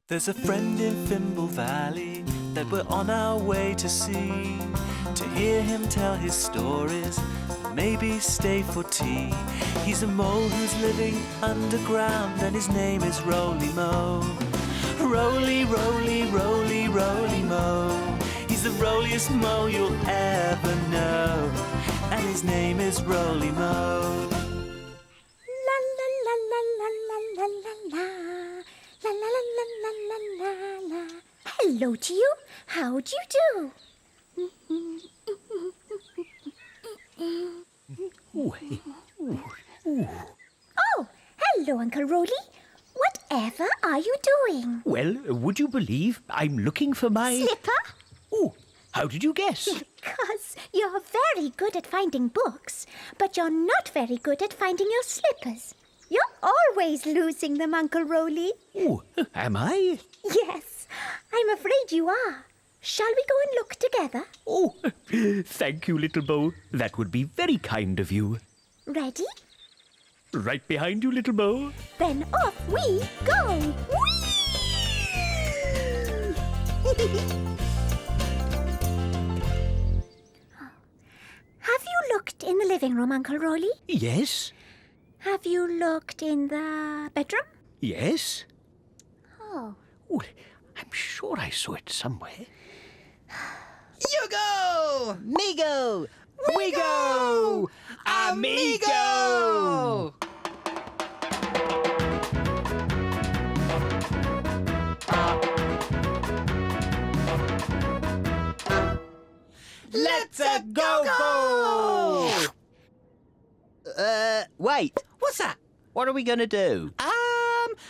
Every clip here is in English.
There's a friend in Fimble Valley that we're on our way to see, to hear him tell his stories, maybe stay for tea. He's a mole who's living underground and his name is Roly Mo. Roly, roly, roly, roly mo. He's the rolliest mo you'll ever know, and his name is Roly Mo. La la la la la la la la la. La la la la la la la la. Hello to you. How do you do? Oh, hello, Uncle Roly. Whatever are you doing? Well, would you believe I'm looking for my... Slipper? Oh, how did you guess? Because you're very good at finding books, but you're not very good at finding your slippers. You're always losing them, Uncle Roly. Oh, am I? Yes, I'm afraid you are. Shall we go and look together? Oh, thank you, little Bo. That would be very kind of you. Ready? Right behind you, little Bo. Then off we go! Whee! Have you looked in the living room, Uncle Roly? Yes? Have you looked in the bedroom? Yes? Oh. Oh, I'm sure I saw it somewhere. Yugo! Migo! Wigo! Amigo! Let's go! Wait, what's that? What are we going to do?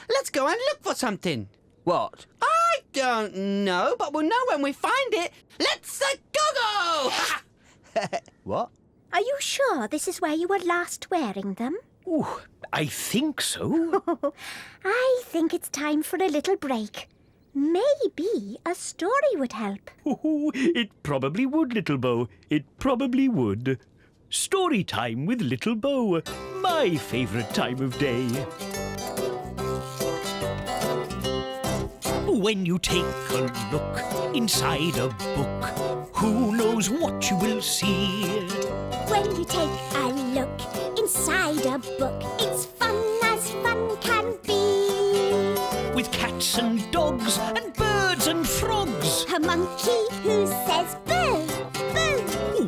Let's go and look for something. What? I don't know, but we'll know when we find it. Let's go! What? Are you sure this is where you were last wearing them? Oh, I think so. I think it's time for a little break. Maybe a story would help. Oh, it probably would, little Bo. It probably would. Story time with little Bo. My favourite time of day. When you take a look inside a book, who knows what you will see? When you take a look inside a book, it's fun as fun can be. With cats and dogs and birds and frogs. A monkey who says boo, boo.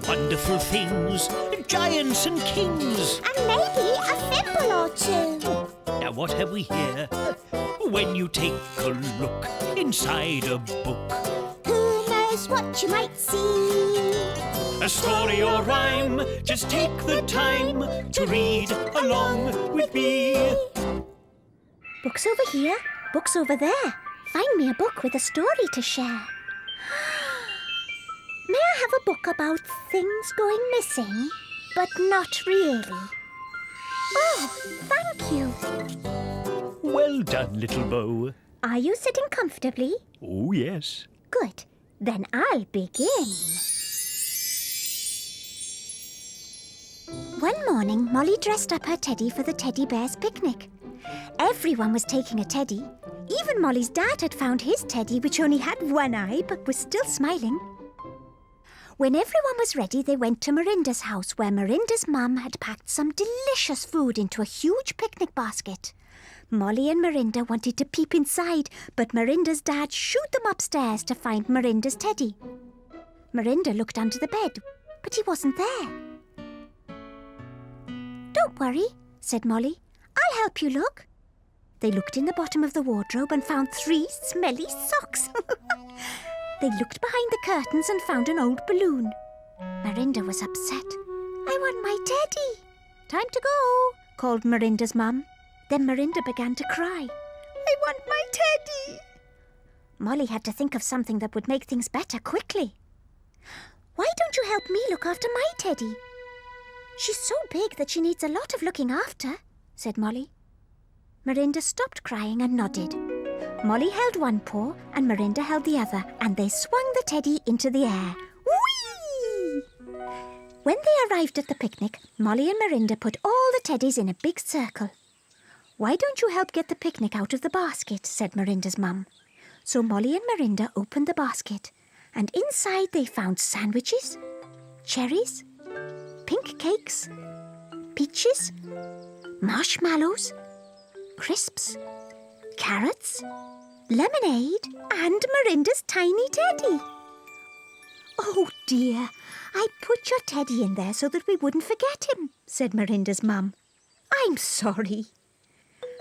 Wonderful things, giants and kings. And maybe a thimble or two. Now what have we here? When you take a look inside a book, Who knows what you might see? a story or rhyme, just take the time to read along with me. Books over here, books over there. Find me a book with a story to share. May I have a book about things going missing, but not really? Oh, thank you. Well done, little Bo. Are you sitting comfortably? Oh, yes. Good. Then I'll begin. One morning, Molly dressed up her teddy for the teddy bear's picnic. Everyone was taking a teddy. Even Molly's dad had found his teddy, which only had one eye but was still smiling. When everyone was ready, they went to Mirinda's house, where Mirinda's mum had packed some delicious food into a huge picnic basket. Molly and Mirinda wanted to peep inside, but Mirinda's dad shooed them upstairs to find Mirinda's teddy. Mirinda looked under the bed, but he wasn't there. Don't worry, said Molly. I'll help you look. They looked in the bottom of the wardrobe and found 3 smelly socks. They looked behind the curtains and found an old balloon. Mirinda was upset. I want my teddy. Time to go, called Mirinda's mum. Then Mirinda began to cry. I want my teddy. Molly had to think of something that would make things better quickly. Why don't you help me look after my teddy? She's so big that she needs a lot of looking after, said Molly. Mirinda stopped crying and nodded. Molly held one paw and Mirinda held the other, and they swung the teddy into the air. Whee! When they arrived at the picnic, Molly and Mirinda put all the teddies in a big circle. Why don't you help get the picnic out of the basket, said Mirinda's mum. So Molly and Mirinda opened the basket, and inside they found sandwiches, cherries, pink cakes, peaches, marshmallows, crisps, carrots, lemonade, and Mirinda's tiny teddy. Oh dear, I put your teddy in there so that we wouldn't forget him, said Mirinda's mum. I'm sorry.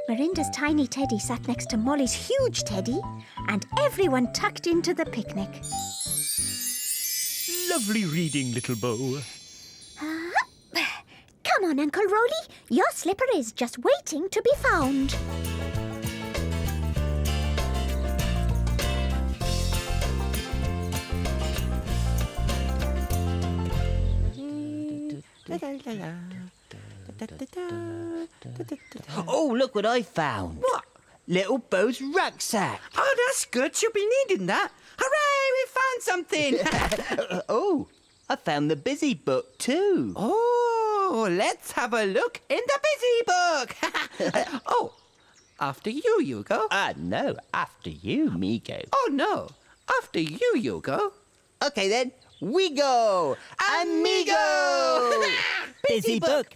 Mirinda's tiny teddy sat next to Molly's huge teddy, and everyone tucked into the picnic. Lovely reading, little Bo. Come on, Uncle Roly. Your slipper is just waiting to be found. Oh, look what I found. What? Little Bo's rucksack. Oh, that's good. She'll be needing that. Hooray, we found something. Oh, I found the busy book too. Oh, let's have a look in the busy book. Oh, after you, Yugo. No, after you, Migo. Oh, no, after you, Yugo. Okay then, we go. Amigo! Busy book,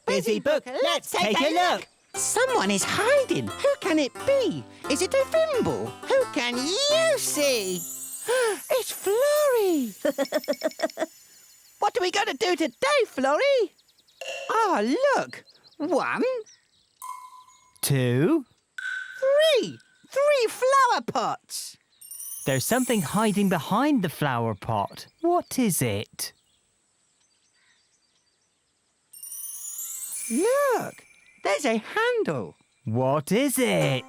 let's take a look. Someone is hiding. Who can it be? Is it a Fimble? Who can you see? It's Florrie. What are we going to do today, Florrie? Oh, look. 1, 2. 3. 3 flower pots. There's something hiding behind the flower pot. What is it? Look, there's a handle. What is it?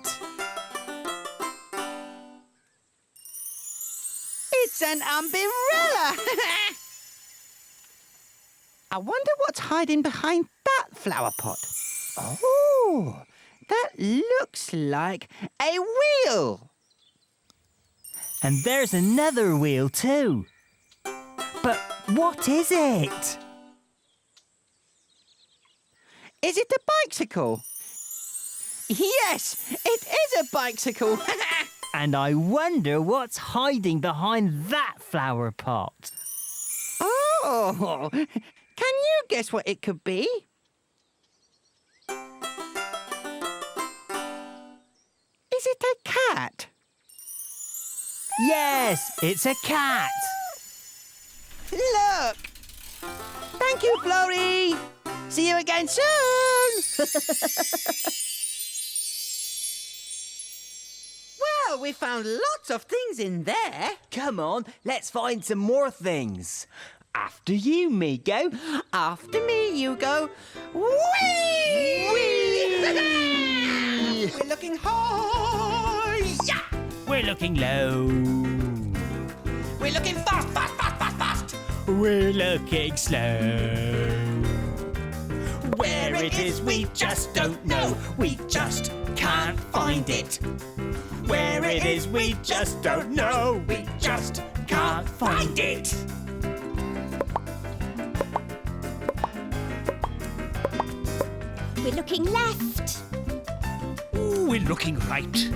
It's an umbrella. I wonder what's hiding behind that flower pot. Oh, that looks like a wheel. And there's another wheel too. But what is it? Is it a bicycle? Yes, it is a bicycle. And I wonder what's hiding behind that flower pot. Oh, can you guess what it could be? Is it a cat? Yes, it's a cat. Look! Thank you, Florrie. See you again soon. Well, we found lots of things in there. Come on, let's find some more things. After you, Migo. After me, Yugo. Whee! Whee! We're looking high. Yeah! We're looking low. We're looking fast, fast, fast, fast, fast. We're looking slow. Where it is we just don't know. We just can't find it. Where it is we just don't know. We just can't find it. We're looking left, Ooh, we're looking right.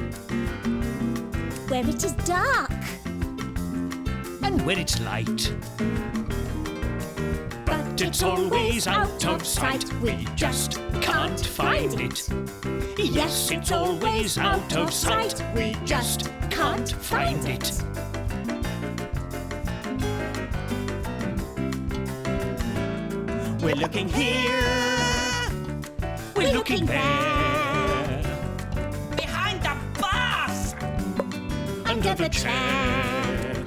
where it is dark. And where it's light. But it's always out of sight. We just can't find it. Yes, it's always out of sight. We just can't find it. We're looking here. We're looking there. Behind the bus. Under the chair.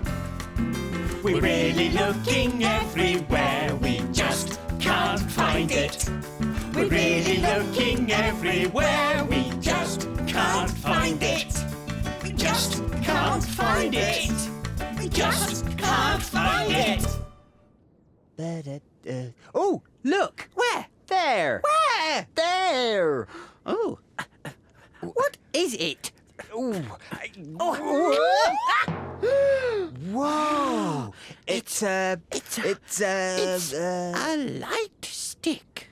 We're really looking everywhere. We just can't find it. We're really looking everywhere. We just can't find it. We just can't find it. We just can't find it. Oh, look! Where? There! Where? There! Oh. What is it? Ooh. Oh. Whoa! It's a light stick.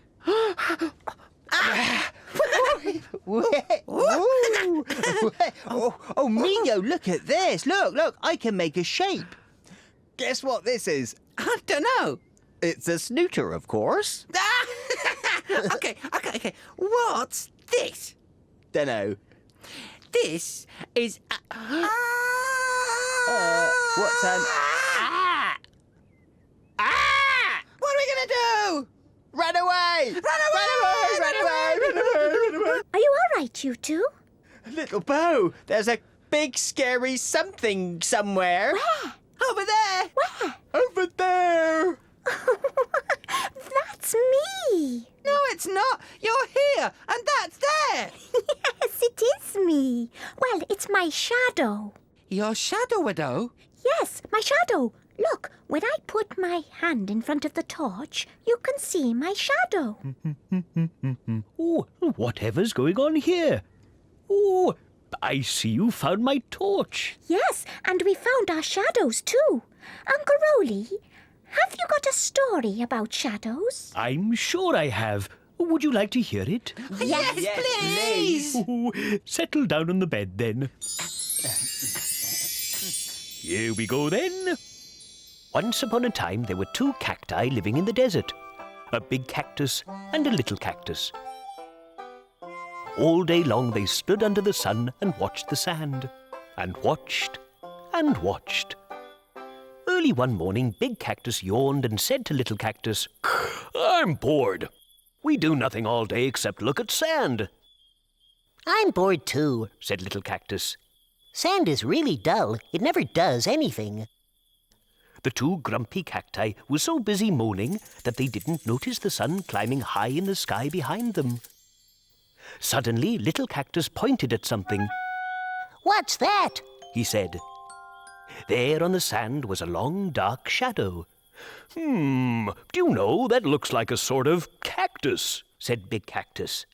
Oh, Migo, look at this. Look, I can make a shape. Guess what this is? I don't know. It's a snooter, of course. Okay. What's this? Dunno. This is... What's What are we going to do? Run away! Are you all right, you two? Little Bo, there's a big scary something somewhere. Where? Over there. Where? Over there. That's me. No, it's not. You're here, and that's there. Yes, it is me. Well, it's my shadow. Your shadow, widow. Yes, my shadow. Look, when I put my hand in front of the torch, you can see my shadow. Oh, whatever's going on here? Oh, I see you found my torch. Yes, and we found our shadows too. Uncle Roly, have you got a story about shadows? I'm sure I have. Would you like to hear it? Yes, please. Oh, settle down on the bed then. Here we go then. Once upon a time there were two cacti living in the desert. A big cactus and a little cactus. All day long they stood under the sun and watched the sand. And watched and watched. Early one morning, Big Cactus yawned and said to Little Cactus, "I'm bored. We do nothing all day except look at sand." I'm bored too, said Little Cactus. Sand is really dull. It never does anything. The two grumpy cacti were so busy moaning that they didn't notice the sun climbing high in the sky behind them. Suddenly, Little Cactus pointed at something. What's that? He said. There on the sand was a long, dark shadow. Do you know, that looks like a sort of cactus, said Big Cactus.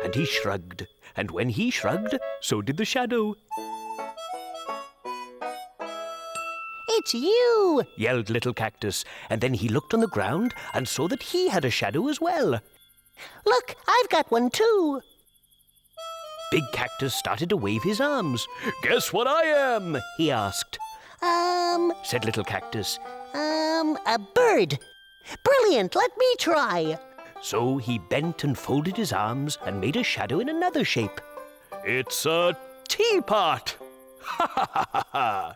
And he shrugged, and when he shrugged, so did the shadow. It's you! Yelled Little Cactus, and then he looked on the ground and saw that he had a shadow as well. Look, I've got one too. Big Cactus started to wave his arms. "Guess what I am?" he asked. Said Little Cactus. A bird. Brilliant, let me try. So he bent and folded his arms and made a shadow in another shape. "It's a teapot!" Ha ha ha ha ha!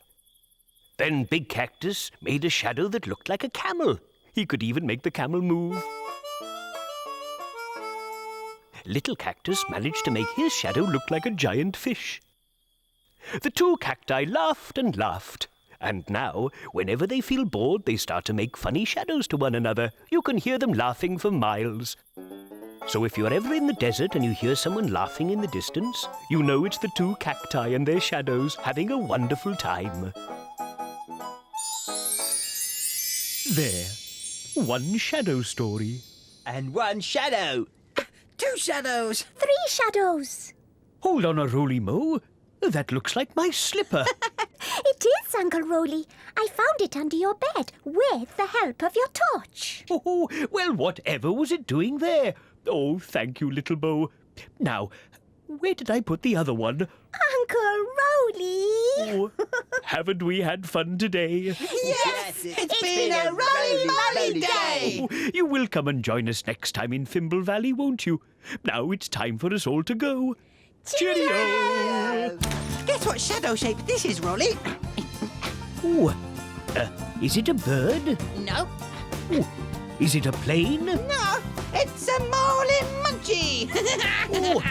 Then Big Cactus made a shadow that looked like a camel. He could even make the camel move. Little Cactus managed to make his shadow look like a giant fish. The two cacti laughed and laughed. And now, whenever they feel bored, they start to make funny shadows to one another. You can hear them laughing for miles. So if you're ever in the desert and you hear someone laughing in the distance, you know it's the two cacti and their shadows having a wonderful time. There. One shadow story. And one shadow. 2 shadows. 3 shadows. Hold on a Roly Mo. That looks like my slipper. It is, Uncle Roly. I found it under your bed with the help of your torch. Oh, well, whatever was it doing there? Oh, thank you, Little Bo. Now, where did I put the other one? Uncle Roly! Oh, haven't we had fun today? Yes, it's been a roly-moly day. Oh, you will come and join us next time in Fimble Valley, won't you? Now it's time for us all to go. Cheerio! Guess what shadow shape this is, Roly? Oh, is it a bird? No. Oh, is it a plane? No, it's a moley munchie. Oh,